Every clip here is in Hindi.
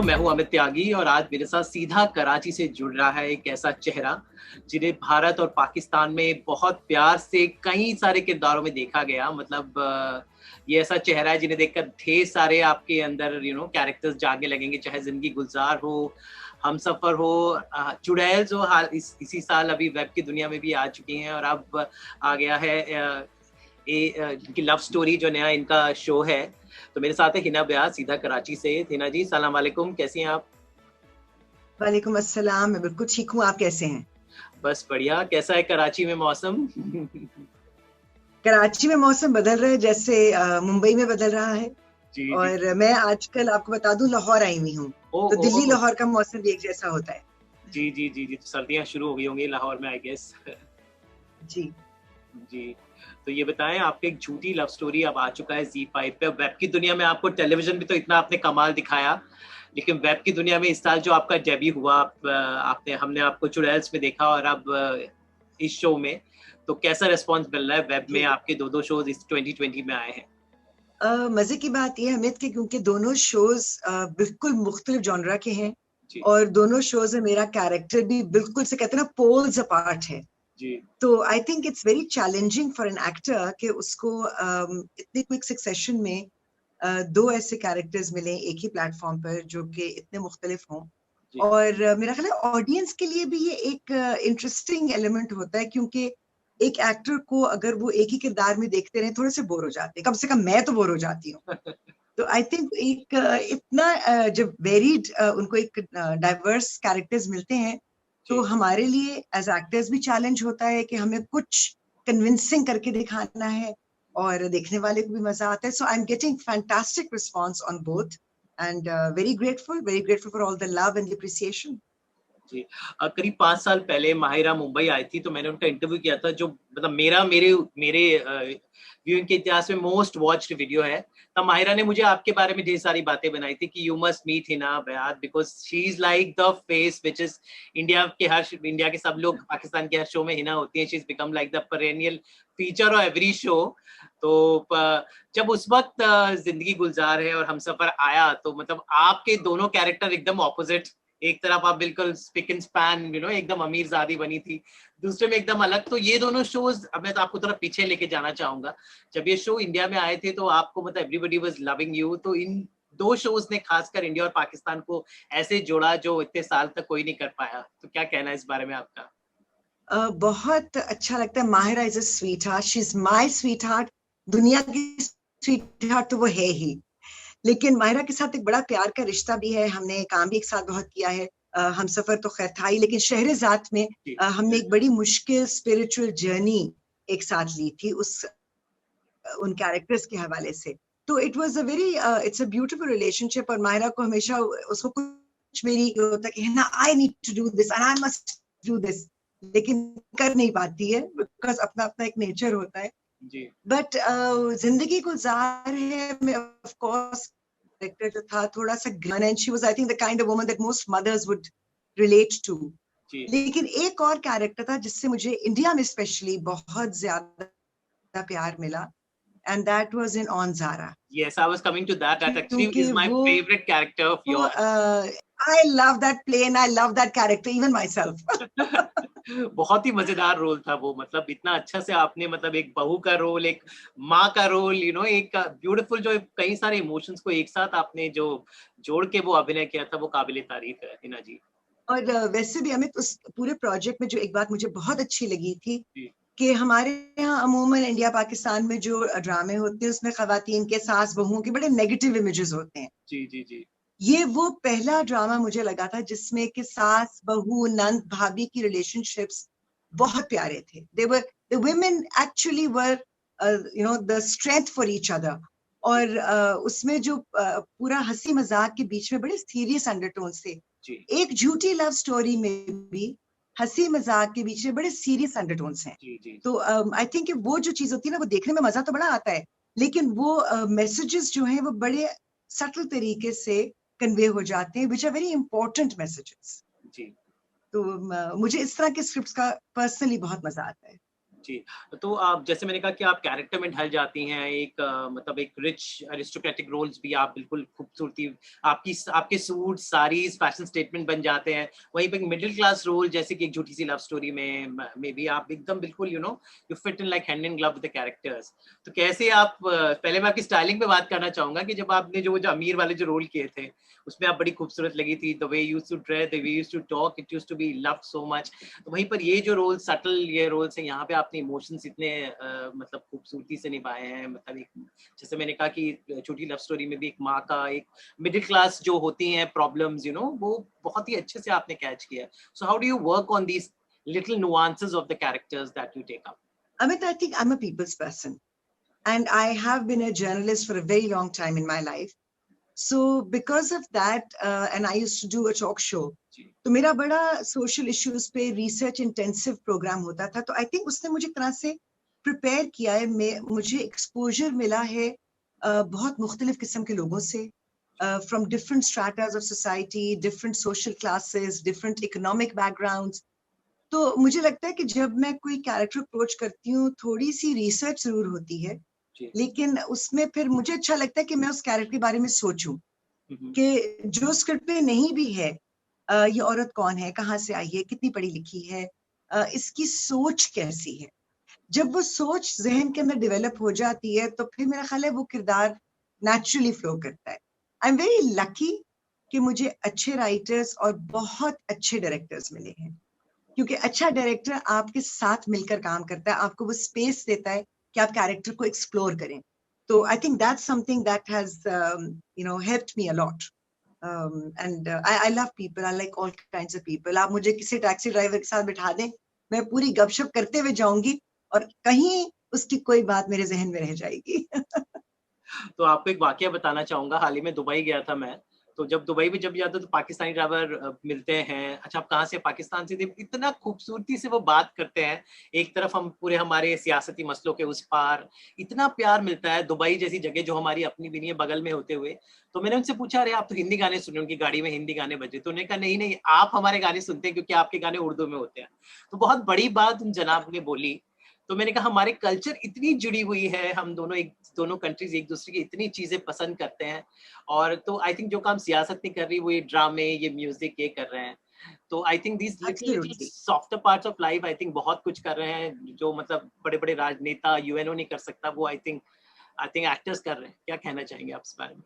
मैं हूं अमित त्यागी और आज मेरे साथ सीधा कराची से जुड़ रहा है एक ऐसा चेहरा जिन्हें भारत और पाकिस्तान में बहुत प्यार से कई सारे किरदारों में देखा गया। मतलब ये ऐसा चेहरा है जिन्हें देखकर ढेर सारे आपके अंदर कैरेक्टर्स जागने लगेंगे, चाहे जिंदगी गुलजार हो, हमसफर हो, चुड़ैल्स हो, हाल इसी साल अभी वेब की दुनिया में भी आ चुकी हैं और अब आ गया है इनकी लव स्टोरी जो नया इनका शो है। तो मेरे साथ है हिना ब्यास सीधा कराची से। हिना जी सलाम वालेकुम, कैसी हैं आप? वालेकुम अस्सलाम, मैं बिल्कुल ठीक हूँ। आप कैसे हैं? बस बढ़िया। कैसा है कराची में मौसम? कराची में मौसम बदल रहा है जैसे मुंबई में बदल रहा है। जी जी और मैं आजकल आपको बता दूं लाहौर आई हुई हूँ, ओ तो ओ दिल्ली ओ, लाहौर का मौसम भी एक जैसा होता है। जी जी जी जी। तो सर्दियां शुरू हो गई होंगी लाहौर में, आई गेस। जी। जी। तो ये बताएं, आपके एक झूठी लव स्टोरी अब आ चुका है Z5 पे। वेब की दुनिया में आपको टेलीविजन में तो इतना आपने कमाल दिखाया, लेकिन वेब की दुनिया में इस साल जो आपका डेब्यू हुआ, हमने आपको चुड़ैल्स में देखा और अब इस शो में, तो कैसा रिस्पॉन्स मिल रहा है? वेब में जी। आपके दो शोज इस 2020 में आए हैं। मजे की बात यह है अमित की, क्योंकि दोनों शोज बिल्कुल मुख्तलिफ जॉनरा के हैं जी और दोनों शोज में मेरा कैरेक्टर भी बिल्कुल से कहते हैं ना पोल्स अपार्ट है। जी तो I think it's very challenging for an actor कि उसको इतने क्विक सक्सेशन में दो ऐसे कैरेक्टर्स मिले एक ही प्लेटफॉर्म पर जो कि इतने मुख्तलिफ हों। जी और मेरा ख्याल है ऑडियंस के लिए भी ये एक इंटरेस्टिंग एलिमेंट होता है, क्योंकि एक एक्टर को अगर वो एक ही किरदार में देखते रहे थोड़े से बोर हो जाते हैं, कम से कम मैं तो बोर हो जाती हूँ। तो आई थिंक एक इतना जब वेरीड उनको एक डाइवर्स कैरेक्टर्स मिलते हैं, तो जी हमारे लिए एज एक्टर्स भी चैलेंज होता है कि हमें कुछ कन्विंसिंग करके दिखाना है और देखने वाले को भी मजा आता है। So I am getting fantastic response on both and very grateful for all the love and appreciation. जी। करीब 5 साल पहले माहिरा मुंबई आई थी, तो मैंने उनका इंटरव्यू किया था, जो मतलब मेरा मेरे मेरे व्यूइंग के इतिहास में मोस्ट वॉच्ड वीडियो है। तब माहिरा ने मुझे आपके बारे में ढेर सारी बातें बनाई थी कि you must meet Hina Bayat because she is like the face which is India के सब लोग पाकिस्तान के हर शो में हिना होती है। She is become like the perennial feature of every show. तो जब उस वक्त जिंदगी गुलजार है और हमसफर आया, तो मतलब आपके दोनों कैरेक्टर एकदम ऑपोजिट। एक तरफ आप बिल्कुल स्पिक एंड स्पैन एकदम अमीर जादी बनी थी, दूसरे में एकदम अलग। तो ये दोनों शोज, अब मैं तो आपको थोड़ा पीछे लेके जाना चाहूंगा। जब ये शो इंडिया में आए थे तो आपको मतलब एवरीबॉडी वाज लविंग यू, तो इन दो शोज ने खासकर इंडिया और पाकिस्तान को ऐसे जोड़ा जो इतने साल तक कोई नहीं कर पाया। तो क्या कहना है इस बारे में आपका? बहुत अच्छा लगता है। Mahira is a sweet heart, she is my sweet heart. दुनिया की स्वीट हार्ट तो वो है ही, लेकिन माहिरा के साथ एक बड़ा प्यार का रिश्ता भी है। हमने काम भी एक साथ बहुत किया है। हम सफर तो खैर था ही, लेकिन शहरेज़ाद में जी हमने एक बड़ी मुश्किल स्पिरिचुअल जर्नी एक साथ ली थी उस उन कैरेक्टर्स के हवाले से। तो it was a very it's a beautiful relationship. और माहिरा को हमेशा उसको कुछ मेरी होता कि है ना, I need to do this and I must do this, लेकिन कर नहीं पाती है बिकॉज अपना अपना एक नेचर होता है। जी बट जिंदगी गुजार है में ऑफ कोर्स कैरेक्टर जो था थोड़ा सा गन, and she was I think the kind of woman that most mothers would relate to. जी लेकिन एक और कैरेक्टर था जिससे मुझे इंडिया में स्पेशली बहुत ज्यादा प्यार मिला, and that was in on Zara. Yes, I was coming to that. That actually क्योंकि इज माय वो favourite character of yours. I love that play and I love that character even myself. बहुत ही मजेदार रोल था वो। मतलब इतना अच्छा से आपने मतलब एक बहू का रोल, एक माँ का रोल, एक ब्यूटीफुल जो कई सारे इमोशंस को एक साथ आपने जो जोड़ के वो अभिनय किया था, वो काबिले तारीफ है हिना जी। और वैसे भी अमित उस पूरे प्रोजेक्ट में जो एक बात मुझे बहुत अच्छी लगी थी जी कि हमारे यहाँ अमूमन इंडिया पाकिस्तान में जो ड्रामे होते हैं उसमें खवातीन के सास बहुओं के बड़े नेगेटिव इमेजेस होते हैं। जी जी जी ये वो पहला ड्रामा मुझे लगा था जिसमें कि सास बहू नंद भाभी की रिलेशनशिप्स बहुत प्यारे थे। They were the women actually were the strength for each other. और उसमें जो पूरा हंसी मजाक के बीच में बड़े सीरियस अंडरटोन्स थे। जी एक झूठी लव स्टोरी में भी हंसी मजाक के बीच में बड़े सीरियस अंडरटोन्स हैं। जी जी तो आई थिंक वो जो चीज होती है ना, वो देखने में मजा तो बड़ा आता है, लेकिन वो मैसेजेस जो हैं वो बड़े सटल तरीके से कन्वे हो जाते हैं, which are very important messages. जी तो मुझे इस तरह के स्क्रिप्ट्स का पर्सनली बहुत मजा आता है। जी, तो आप जैसे मैंने कहा कि आप कैरेक्टर में ढल जाती हैं, एक मतलब एक रिच एरिस्टोक्रेटिक रोल्स भी आप बिल्कुल खूबसूरती आपके सूट, साड़ीज़ फैशन स्टेटमेंट बन जाते हैं। वहीं पे मिडल क्लास रोल जैसे कि एक झूठी-सी लव स्टोरी में मे बी आप एकदम बिल्कुल you fit in like hand in glove with the characters. तो कैसे आप पहले मैं आपकी स्टाइलिंग पे बात करना चाहूँगा कि जब आपने जो अमीर वाले जो रोल किए थे, उसमें आप बड़ी खूबसूरत लगी थी। The way you used to dress, the way you used to talk, it used to be loved so much. तो वहीं पर ये जो रोल सटल ये रोल्स हैं, यहाँ पे आपने इमोशंस इतने मतलब खूबसूरती से निभाए हैं। मतलब एक जैसे मैंने कहा कि छोटी लव स्टोरी में भी एक माँ का एक मिडिल क्लास जो होती हैं प्रॉब्लम्स वो बहुत ही अच्छे से आपने कैच किया। So how do you work on these little nuances of the characters that you take up? Amit, I think I'm a people's person, and I have been a journalist for a very long time in my life. So because of that, and I used to do a talk show, तो मेरा बड़ा सोशल इश्यूज पे रिसर्च इंटेंसिव प्रोग्राम होता था, तो आई थिंक उसने मुझे तरह से प्रिपेयर किया है। मुझे एक्सपोजर मिला है बहुत मुख्तलिफ किस्म के लोगों से, from different stratas of society, different social classes, different economic backgrounds. तो मुझे लगता है कि जब मैं कोई कैरेक्टर अप्रोच करती हूँ, थोड़ी सी रिसर्च जरूर होती है, लेकिन उसमें फिर मुझे अच्छा लगता है कि मैं उस कैरेक्टर के बारे में सोचूं कि जो स्क्रिप्ट में नहीं भी है, ये औरत कौन है, कहाँ से आई है, कितनी पढ़ी लिखी है, इसकी सोच कैसी है। जब वो सोच जहन के अंदर डेवलप हो जाती है तो फिर मेरा ख्याल है वो किरदार नेचुरली फ्लो करता है। आई एम वेरी लकी कि मुझे अच्छे राइटर्स और बहुत अच्छे डायरेक्टर्स मिले हैं, क्योंकि अच्छा डायरेक्टर आपके साथ मिलकर काम करता है, आपको वो स्पेस देता है कि आप कैरेक्टर को एक्सप्लोर करें। तो I think that's something that has helped me a lot. And I love people, I like all kinds of people. आप मुझे किसी टैक्सी ड्राइवर के साथ बिठा दें, मैं पूरी गपशप करते हुए जाऊंगी और कहीं उसकी कोई बात मेरे जहन में रह जाएगी। तो आपको एक वाकया बताना चाहूँगा, हाल ही में दुबई गया था मैं, तो जब दुबई में जब जाते तो पाकिस्तानी ड्राइवर मिलते हैं, अच्छा आप कहाँ से? पाकिस्तान से थे, इतना खूबसूरती से वो बात करते हैं, एक तरफ हम पूरे हमारे सियासती मसलों के उस पार, इतना प्यार मिलता है दुबई जैसी जगह जो हमारी अपनी भी नहीं है बगल में होते हुए। तो मैंने उनसे पूछा, अरे आप तो हिंदी गाने सुने, उनकी गाड़ी में हिंदी गाने बजे, तो उन्होंने कहा नहीं, नहीं आप हमारे गाने सुनते हैं क्योंकि आपके गाने उर्दू में होते हैं। तो बहुत बड़ी बात उन जनाब ने बोली। तो मैंने कहा हमारे कल्चर इतनी जुड़ी हुई है, हम दोनों कंट्रीज एक दूसरे की इतनी चीजें पसंद करते हैं, और तो आई थिंक जो काम सियासत नहीं कर रही वो ये ड्रामे, ये म्यूजिक ये कर रहे हैं। तो I think these little little Absolutely. Softer parts of life I think बहुत कुछ कर रहे हैं, जो मतलब बड़े बड़े राजनेता यूएनओ नहीं कर सकता, वो आई थिंक एक्टर्स कर रहे हैं। क्या कहना चाहेंगे आप इस बारे में?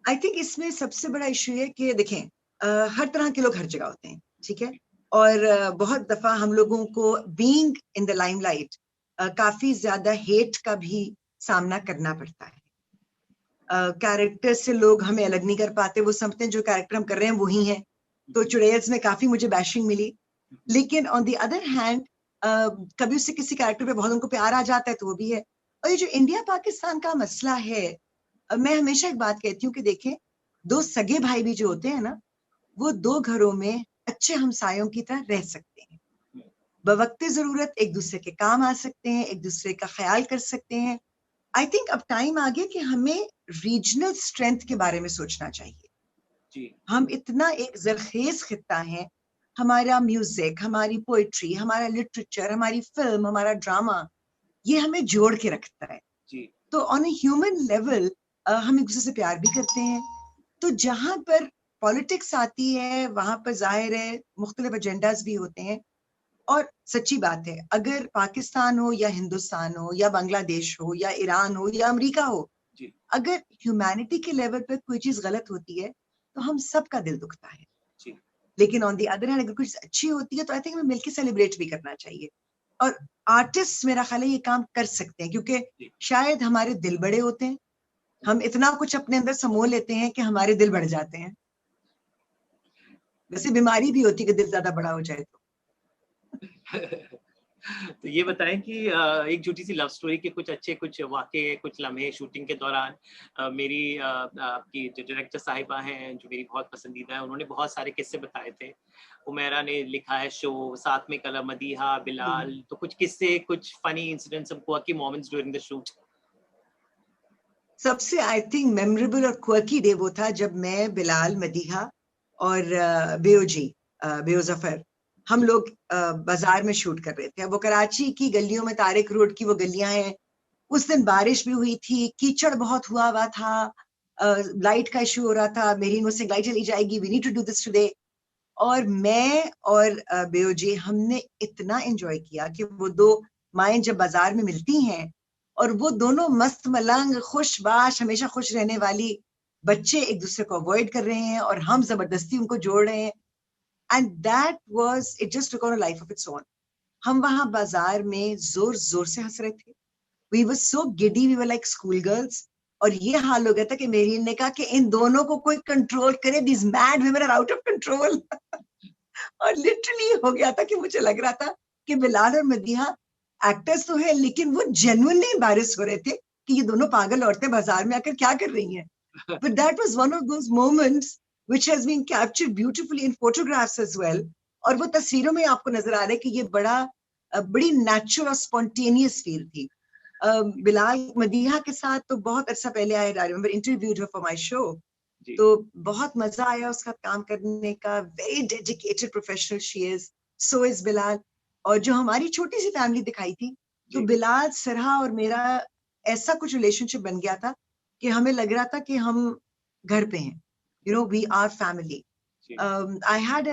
आई थिंक इसमें सबसे बड़ा इशू है कि देखें, हर तरह के लोग हर जगह होते हैं, ठीक है। और बहुत दफा हम लोगों को बीइंग इन द लाइमलाइट काफी ज्यादा हेट का भी सामना करना पड़ता है। कैरेक्टर से लोग हमें अलग नहीं कर पाते, वो समझते हैं जो कैरेक्टर हम कर रहे हैं वही है। तो चुड़ैल्स में काफी मुझे बैशिंग मिली, लेकिन ऑन द अदर हैंड कभी उससे किसी कैरेक्टर पे बहुत उनको प्यार आ जाता है तो वो भी है। और ये जो इंडिया पाकिस्तान का मसला है, मैं हमेशा एक बात कहती हूँ कि देखें, दो सगे भाई भी जो होते हैं ना, वो दो घरों में अच्छे हमसायों की तरह रह सकते हैं। बवक्ते जरूरत एक दूसरे के काम आ सकते हैं, एक दूसरे का ख्याल कर सकते हैं। आई थिंक अब टाइम आ गया कि हमें रीजनल स्ट्रेंथ के बारे में सोचना चाहिए। जी हम इतना एक जरखेज खित्ता है, हमारा म्यूजिक, हमारी पोइट्री, हमारा लिटरेचर, हमारी फिल्म, हमारा ड्रामा, ये हमें जोड़ के रखता है। जी तो ऑन ए ह्यूमन लेवल हम एक दूसरे से प्यार भी करते हैं। तो जहां पर पॉलिटिक्स आती है वहां पर जाहिर है मुख्तलिफ एजेंडाज भी होते हैं। और सच्ची बात है, अगर पाकिस्तान हो या हिंदुस्तान हो या बांग्लादेश हो या ईरान हो या अमेरिका हो, जी अगर ह्यूमैनिटी के लेवल पर कोई चीज गलत होती है तो हम सबका दिल दुखता है। जी लेकिन ऑन दी अदर हैंड अगर कुछ अच्छी होती है तो आई थिंक हमें मिलकर सेलिब्रेट भी करना चाहिए। और आर्टिस्ट मेरा ख्याल है ये काम कर सकते हैं, क्योंकि जी शायद हमारे दिल बड़े होते हैं, हम इतना कुछ अपने अंदर समो लेते हैं कि हमारे दिल बढ़ जाते हैं। वैसे बीमारी भी होती है कि दिल ज्यादा बड़ा हो जाए तो। तो ये बताएं कि एक झूठी सी लव स्टोरी के कुछ वाक़े, कुछ लम्हे शूटिंग के दौरान। मेरी आपकी जो डायरेक्टर साहिबा हैं, जो मेरी बहुत पसंदीदा है, उन्होंने बहुत सारे किस्से बताए थे। उमेरा ने लिखा है शो, साथ में कलम मदीहा, बिलाल, तो कुछ किस्से, कुछ funny incidents, quirky moments during the shoot. सबसे आई थिंक मेमोरेबल और क्वर्की डे वो था जब मैं, बिलाल, मदीहा और बेओ जफर हम लोग बाजार में शूट कर रहे थे। वो कराची की गलियों में, तारिक रोड की वो गलियां हैं, उस दिन बारिश भी हुई थी, कीचड़ बहुत हुआ था, लाइट का इशू हो रहा था, मेरी मुझसे लाइट चली जाएगी, we need to do this today. और मैं और बेओजे हमने इतना एंजॉय किया कि वो दो माएं जब बाजार में मिलती हैं और वो दोनों मस्त मलंग खुशबाश हमेशा खुश रहने वाली बच्चे एक दूसरे को अवॉइड कर रहे हैं और हम जबरदस्ती उनको जोड़ रहे हैं, and that was it, just took on a life of its own. हम वहां बाजार में जोर जोर से हंस रहे थे, we were so giddy, we were like school girls. और ये हाल हो गया था कि मेरी ने कहा कि इन दोनों को कोई कंट्रोल करे, this mad women are out of control. और लिटरली हो गया था कि मुझे लग रहा था कि बिलाल और मदीहा एक्टर्स तो है लेकिन वो जेन्युइनली एम्बैरेस हो रहे थे कि ये दोनों पागल औरतें बाजार में आकर क्या कर रही हैं। But that was one of those moments which has been captured beautifully in photographs as well. और वो तस्वीरों में आपको नजर आ रहा है कि ये बड़ी नेचुरल और स्पॉन्टेनियस फील थी। बिलाल मदीहा के साथ तो बहुत अच्छा पहले I remember interviewed her for my show, तो बहुत मजा आया उसका काम करने का। Very dedicated professional she is, so is Bilal. और जो हमारी छोटी सी फैमिली दिखाई थी, तो बिलाल, सरहा और मेरा ऐसा कुछ रिलेशनशिप बन गया था कि हमें लग रहा था कि हम घर पे हैं, you know, we are family. I had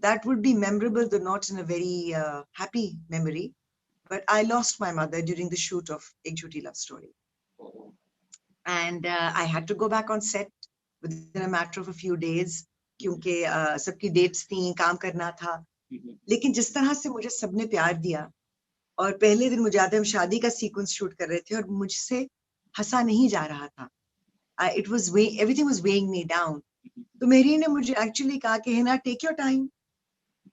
that would be memorable, though not in a very happy memory, but I lost my mother during the shoot of Ek Jhuti Love Story. And I had to go back on set within a matter of a few days क्योंकि सबकी डेट्स थी, काम करना था। लेकिन जिस तरह से मुझे सबने प्यार दिया, और पहले दिन मुझे याद है हम शादी का सीक्वेंस शूट कर रहे थे और मुझसे हंसा नहीं जा रहा था, it was everything was weighing me down. तो मेरी ने मुझे एक्चुअली कहा कि Hina, take your time,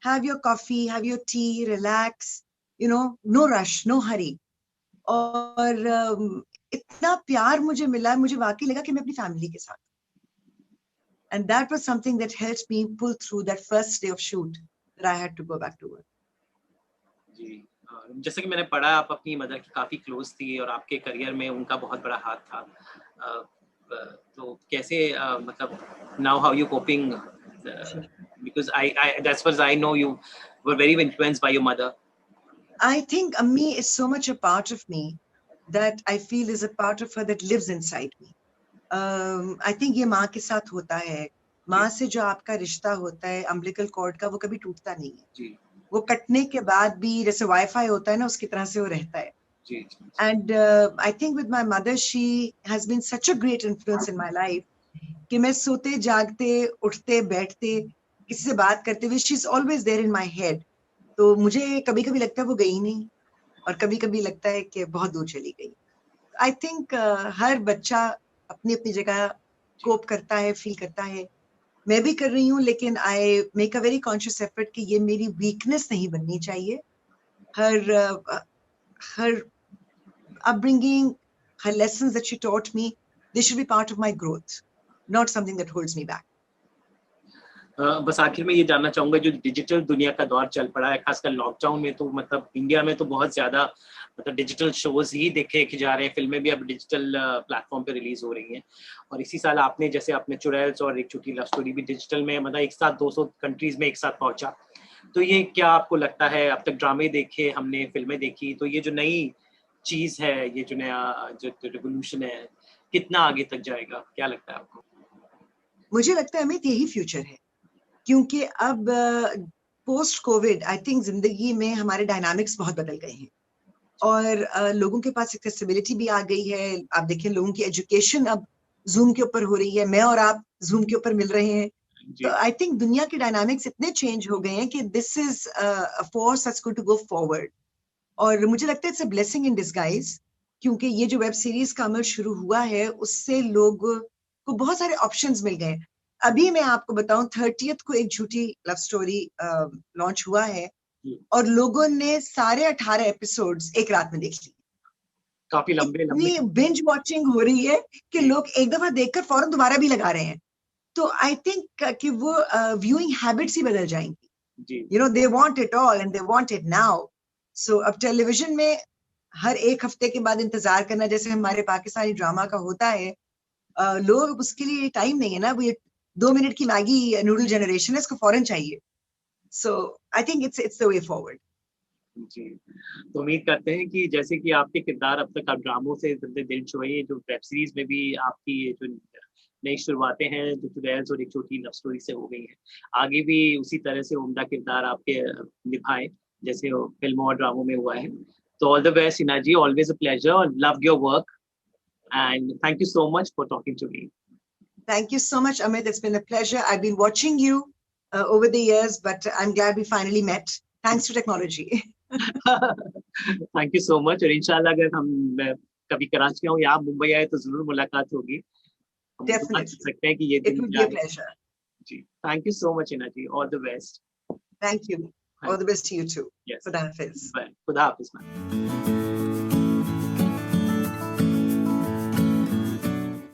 have your coffee, have your tea, relax, you know, no rush, no hurry. और इतना प्यार मुझे मिला, मुझे वाकई लगा कि मैं अपनी फैमिली के साथ। And that was something that helped me pull through that first day of shoot that I had to go back to work. जी, जैसे कि मैंने पढ़ा आप अपनी मदर की काफी क्लोज थी और आपके करियर में उनका बहुत बड़ा हाथ था। तो कैसे मतलब now how you coping because I that's what I know you were very influenced by your mother. I think Ammi is so much a part of me that I feel is a part of her that lives inside me. I think ये माँ के साथ होता है, माँ से जो आपका रिश्ता होता है अम्बिलिकल कॉर्ड का, वो कभी टूटता नहीं है जी। वो कटने के बाद भी जैसे वाईफाई होता है ना, उसकी तरह से वो रहता है जी। And I think with my mother she has been such a great influence in my life कि मैं सोते जागते उठते बैठते किसी से बात करते हुए she is always there in my head. तो मुझे कभी कभी लगता है वो गई नहीं, और कभी कभी लगता है कि बहुत दूर चली गई। आई थिंक हर बच्चा अपनी अपनी जगह कोप करता है, फील करता है, मैं भी कर रही हूँ, लेकिन I make a very conscious effort कि ये मेरी वीकनेस नहीं बननी चाहिए। her upbringing, her lessons that she taught me, they should be part of my growth, not something that holds me back. बस आखिर में ये जानना चाहूंगा, जो डिजिटल दुनिया का दौर चल पड़ा है, खासकर लॉकडाउन में, तो मतलब इंडिया में तो बहुत ज्यादा मतलब डिजिटल शोज ही देखे जा रहे हैं, फिल्में भी अब डिजिटल प्लेटफॉर्म पे रिलीज हो रही हैं। और इसी साल आपने जैसे अपने चुड़ैल्स और एक झूठी लव स्टोरी भी डिजिटल में मतलब एक साथ 200 कंट्रीज में एक साथ पहुंचा। तो ये क्या आपको लगता है, अब तक ड्रामे देखे हमने, फिल्में देखी, तो ये जो नई चीज है, ये जो नया जो रिवोल्यूशन है, कितना आगे तक जाएगा, क्या लगता है आपको? मुझे लगता है अमित यही फ्यूचर है, क्योंकि अब पोस्ट कोविड आई थिंक जिंदगी में हमारे डायनामिक्स बहुत बदल गए हैं, और लोगों के पास एक्सेसिबिलिटी भी आ गई है। आप देखें लोगों की एजुकेशन अब जूम के ऊपर हो रही है, मैं और आप जूम के ऊपर मिल रहे हैं। तो आई थिंक दुनिया के डायनामिक्स इतने चेंज हो गए हैं कि this is a force that's going to go forward. और मुझे लगता है it's a blessing in disguise, क्योंकि ये जो वेब सीरीज का अमल शुरू हुआ है उससे लोगों को बहुत सारे ऑप्शंस मिल गए। अभी मैं आपको बताऊं 30th को एक झूठी लव स्टोरी लॉन्च हुआ है और लोगों ने सारे 18 एपिसोड्स एक रात में देख लिए। काफी लंबे बिंज वॉचिंग हो रही है कि लोग एक दफा देखकर फौरन दोबारा भी लगा रहे हैं। तो आई थिंक कि वो व्यूइंग हैबिट्स ही बदल जाएंगी। You know, they want it all and they want it now. So अब टेलीविजन में हर एक हफ्ते के बाद इंतजार करना, जैसे हमारे पाकिस्तानी ड्रामा का होता है, लोग उसके लिए टाइम नहीं है ना। वो ये 2 मिनट की मैगी नूडल जनरेशन है, इसको फौरन चाहिए। So I think it's the way forward. जी, तो उम्मीद करते हैं कि जैसे कि आपके किरदार अब तक आप ड्रामों से दिल छुए, जो वेब सीरीज में भी आपकी ये जो नई शुरुआतें हैं, जो ट्रेलर्स और एक छोटी लव स्टोरी से हो गई हैं, आगे भी उसी तरह से उम्दा किरदार आपके निभाएं, जैसे फिल्मों और ड्रामों में हुआ है। तो all the best Hina ji, always a pleasure, loved your work and thank you so much for talking to me. Thank you so much, Amit. It's been a pleasure. I've been watching you over the years, but I'm glad we finally met. Thanks to technology. Thank you so much, और इंशाल्लाह अगर हम कभी कराची आऊँ या आप मुंबई आए तो जरूर मुलाकात होगी। हम बात कर Definitely. सकते हैं कि ये It दिन would be क्या a है। pleasure. जी, thank you so much Hina ji, all the best. Thank you. All the best to you too. Yes, Khuda Hafiz. खुदा हाफिज मैम।